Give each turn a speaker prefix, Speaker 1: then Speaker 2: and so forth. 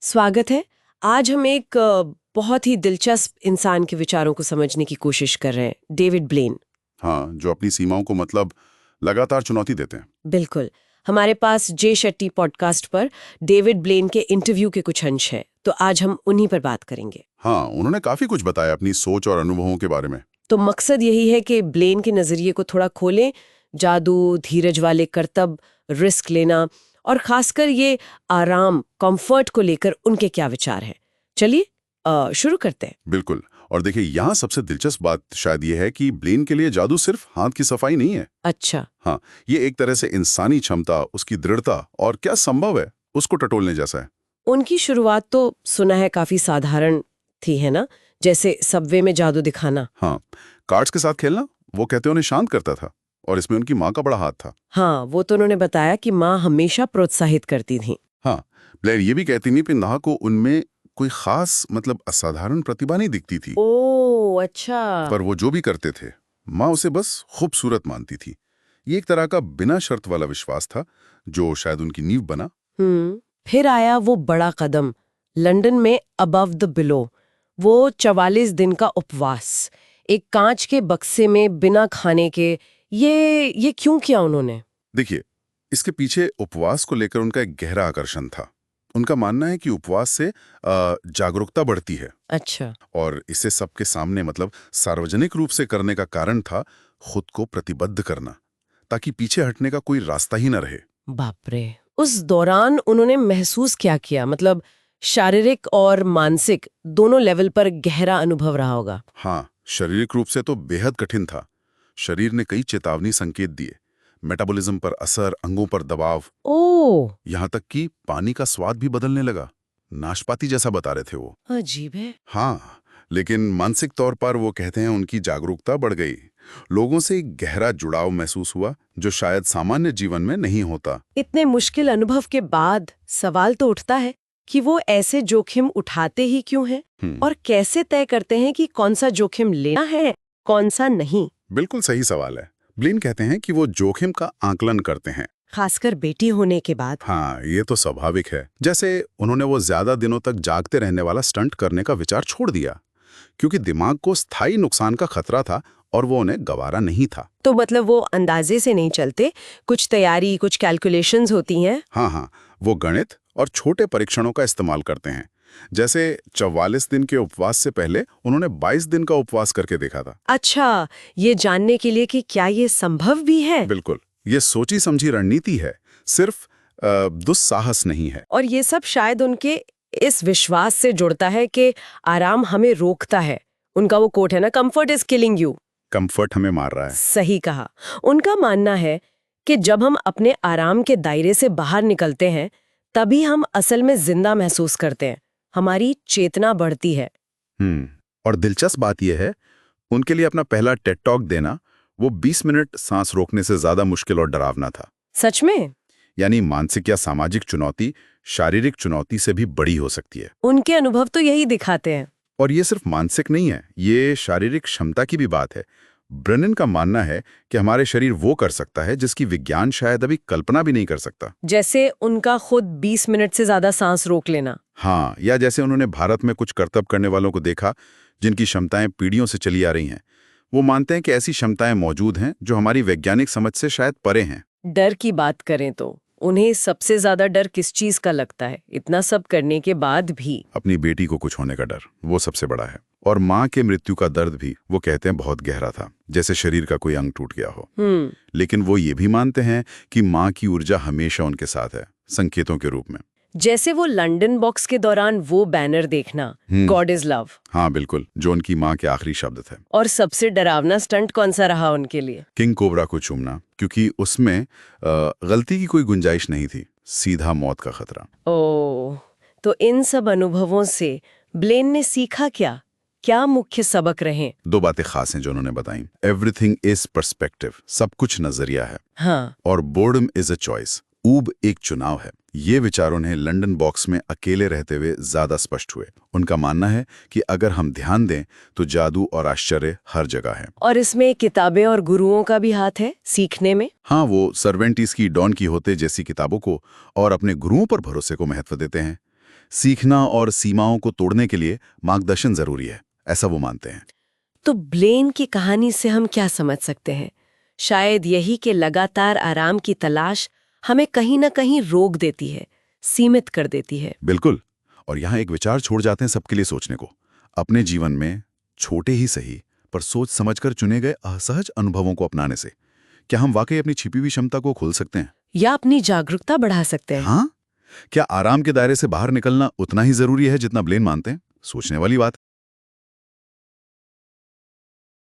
Speaker 1: स्वागत है। आज हम एक बहुत ही दिलचस्प इंसान के विचारों को समझने की कोशिश कर रहे हैं, डेविड ब्लेन।
Speaker 2: हाँ, जो अपनी सीमाओं को लगातार चुनौती देते हैं।
Speaker 1: बिल्कुल। हमारे पास जे शेट्टी पॉडकास्ट पर डेविड ब्लेन के इंटरव्यू के कुछ अंश हैं, तो आज हम उन्हीं पर बात करेंगे।
Speaker 2: हाँ, उन्होंने काफी कुछ बताया अपनी सोच और अनुभवों के बारे में।
Speaker 1: तो मकसद यही है कि ब्लेन के नजरिए को थोड़ा खोलें, जादू, धीरज वाले करतब, रिस्क लेना और खासकर ये आराम, कंफर्ट को लेकर उनके क्या विचार हैं। चलिए शुरू करते हैं।
Speaker 2: बिल्कुल। और देखिए, यहाँ सबसे दिलचस्प बात शायद ये है कि ब्लेन के लिए जादू सिर्फ हाथ की सफाई नहीं है।
Speaker 1: अच्छा।
Speaker 2: हाँ, ये एक तरह से इंसानी क्षमता, उसकी दृढ़ता और क्या संभव है उसको टटोलने जैसा है।
Speaker 1: उनकी शुरुआत तो सुना है काफी साधारण थी, है ना? जैसे सबवे में जादू दिखाना।
Speaker 2: हाँ, कार्ड्स के साथ खेलना, वो कहते हैं उन्हें शांत करता था और इसमें उनकी माँ का बड़ा हाथ था।
Speaker 1: हाँ, वो तो उन्होंने बताया कि माँ हमेशा प्रोत्साहित करती थी।
Speaker 2: हाँ, ब्लेयर ये भी कहती थी कि नाह को उनमें कोई खास असाधारण प्रतिभा नहीं दिखती थी।
Speaker 1: ओह अच्छा।
Speaker 2: पर वो जो भी करते थे, माँ उसे बस खूबसूरत मानती थी। ये एक तरह का बिना शर्त वाला विश्वास था जो शायद उनकी नींव बना।
Speaker 1: फिर आया वो बड़ा कदम, लंदन में अबव द बिलो, वो 44 दिन का उपवास, एक कांच के बक्से में बिना खाने के। ये क्यों किया उन्होंने?
Speaker 2: देखिए, इसके पीछे उपवास को लेकर उनका एक गहरा आकर्षण था। उनका मानना है कि उपवास से जागरूकता बढ़ती है।
Speaker 1: अच्छा।
Speaker 2: और इसे सबके सामने सार्वजनिक रूप से करने का कारण था खुद को प्रतिबद्ध करना, ताकि पीछे हटने का कोई रास्ता ही न रहे।
Speaker 1: बाप रे। उस दौरान उन्होंने महसूस क्या किया? मतलब शारीरिक और मानसिक दोनों लेवल पर गहरा अनुभव रहा होगा।
Speaker 2: हाँ, शारीरिक रूप से तो बेहद कठिन था। शरीर ने कई चेतावनी संकेत दिए, मेटाबॉलिज्म पर असर, अंगों पर दबाव।
Speaker 1: ओह,
Speaker 2: यहाँ तक कि पानी का स्वाद भी बदलने लगा, नाशपाती जैसा बता रहे थे वो।
Speaker 1: अजीब है।
Speaker 2: हाँ, लेकिन मानसिक तौर पर वो कहते हैं उनकी जागरूकता बढ़ गई। लोगों से एक गहरा जुड़ाव महसूस हुआ जो शायद सामान्य जीवन में नहीं होता।
Speaker 1: इतने मुश्किल अनुभव के बाद सवाल तो उठता है कि वो ऐसे जोखिम उठाते ही क्यों हैं और कैसे तय करते हैं कि कौन सा जोखिम लेना है, कौन सा नहीं।
Speaker 2: बिल्कुल सही सवाल है। ब्लेन कहते हैं कि वो जोखिम का आकलन करते हैं,
Speaker 1: खासकर बेटी होने के बाद।
Speaker 2: हाँ, ये तो स्वाभाविक है। जैसे उन्होंने वो ज्यादा दिनों तक जागते रहने वाला स्टंट करने का विचार छोड़ दिया, क्योंकि दिमाग को स्थायी नुकसान का खतरा था और वो उन्हें गवारा नहीं था।
Speaker 1: तो मतलब वो अंदाजे से नहीं चलते, कुछ तैयारी, कुछ कैलकुलेशंस होती हैं।
Speaker 2: हाँ, वो गणित और छोटे परीक्षणों का इस्तेमाल करते हैं। जैसे 44 दिन के उपवास से पहले उन्होंने 22 दिन का उपवास करके देखा था।
Speaker 1: अच्छा, ये जानने के लिए कि क्या ये संभव भी है।
Speaker 2: बिल्कुल, ये सोची समझी रणनीति है, सिर्फ दुस्साहस नहीं है।
Speaker 1: और ये सब शायद उनके इस विश्वास से जुड़ता है कि आराम हमें रोकता है। उनका वो कोट है ना, comfort is killing you.
Speaker 2: Comfort हमें मार रहा है।
Speaker 1: सही कहा। उनका मानना है कि जब हम अपने आराम के दायरे से बाहर निकलते हैं, तभी हम असल में जिंदा महसूस करते हैं, हमारी चेतना बढ़ती है।
Speaker 2: और दिलचस्प बात यह है, उनके लिए अपना पहला टेड टॉक देना वो 20 मिनट सांस रोकने से ज्यादा मुश्किल और डरावना था।
Speaker 1: सच में?
Speaker 2: यानी मानसिक या सामाजिक चुनौती शारीरिक चुनौती से भी बड़ी हो सकती है।
Speaker 1: उनके अनुभव तो यही दिखाते हैं।
Speaker 2: और ये सिर्फ मानसिक नहीं है, ये शारीरिक क्षमता की भी बात है। ब्रेनन का मानना है कि हमारे शरीर वो कर सकता है जिसकी विज्ञान शायद अभी कल्पना भी नहीं कर सकता।
Speaker 1: जैसे उनका खुद 20 मिनट से ज्यादा सांस रोक लेना।
Speaker 2: हाँ, या जैसे उन्होंने भारत में कुछ करतब करने वालों को देखा जिनकी क्षमताएं पीढ़ियों से चली आ रही हैं। वो मानते हैं कि ऐसी क्षमताएं मौजूद हैं जो हमारी वैज्ञानिक समझ से शायद परे हैं।
Speaker 1: डर की बात करें तो उन्हें सबसे ज्यादा डर किस चीज का लगता है? इतना सब करने के बाद भी
Speaker 2: अपनी बेटी को कुछ होने का डर, वो सबसे बड़ा है। और माँ के मृत्यु का दर्द भी वो कहते हैं बहुत गहरा था, जैसे शरीर का कोई अंग टूट गया हो। लेकिन वो ये भी मानते हैं कि माँ की ऊर्जा हमेशा उनके साथ है, संकेतों के रूप में।
Speaker 1: जैसे वो लंदन बॉक्स के दौरान वो बैनर देखना, गॉड इज लव।
Speaker 2: हाँ बिल्कुल, जो उनकी माँ के आखिरी शब्द थे।
Speaker 1: और सबसे डरावना स्टंट कौन सा रहा उनके लिए?
Speaker 2: किंग कोबरा को चूमना, क्योंकि उसमें गलती की कोई गुंजाइश नहीं थी, सीधा मौत का खतरा।
Speaker 1: ओह, तो इन सब अनुभवों से ब्लेन ने सीखा क्या? क्या मुख्य सबक रहे?
Speaker 2: 2 बातें खास हैं जो उन्होंने बताई। एवरीथिंग इज पर्सपेक्टिव, सब कुछ नजरिया है।
Speaker 1: हाँ।
Speaker 2: और बोर्डम इज अ चॉइस, ऊब एक चुनाव है। ये विचार उन्हें लंदन बॉक्स में अकेले रहते हुए ज्यादा स्पष्ट हुए। उनका मानना है कि अगर हम ध्यान दें तो जादू और आश्चर्य हर जगह है।
Speaker 1: और इसमें किताबें और गुरुओं का भी हाथ है सीखने में।
Speaker 2: हाँ, वो सर्वेंटीज की डॉन कीहोते जैसी किताबों को और अपने गुरुओं पर भरोसे को महत्व देते हैं। सीखना और सीमाओं को तोड़ने के लिए मार्गदर्शन जरूरी है, ऐसा वो मानते हैं।
Speaker 1: तो ब्लेन की कहानी से हम क्या समझ सकते हैं? शायद यही कि लगातार आराम की तलाश हमें कहीं ना कहीं रोक देती है, सीमित कर देती है।
Speaker 2: बिल्कुल। और यहाँ एक विचार छोड़ जाते हैं सबके लिए सोचने को। अपने जीवन में छोटे ही सही पर सोच समझकर चुने गए असहज अनुभवों को अपनाने से क्या हम वाकई अपनी छिपी हुई क्षमता को खोल सकते हैं?
Speaker 1: या अपनी जागरूकता बढ़ा सकते हैं?
Speaker 2: हाँ, क्या आराम के दायरे से बाहर निकलना उतना ही जरूरी है जितना ब्लेन मानते हैं? सोचने वाली बात।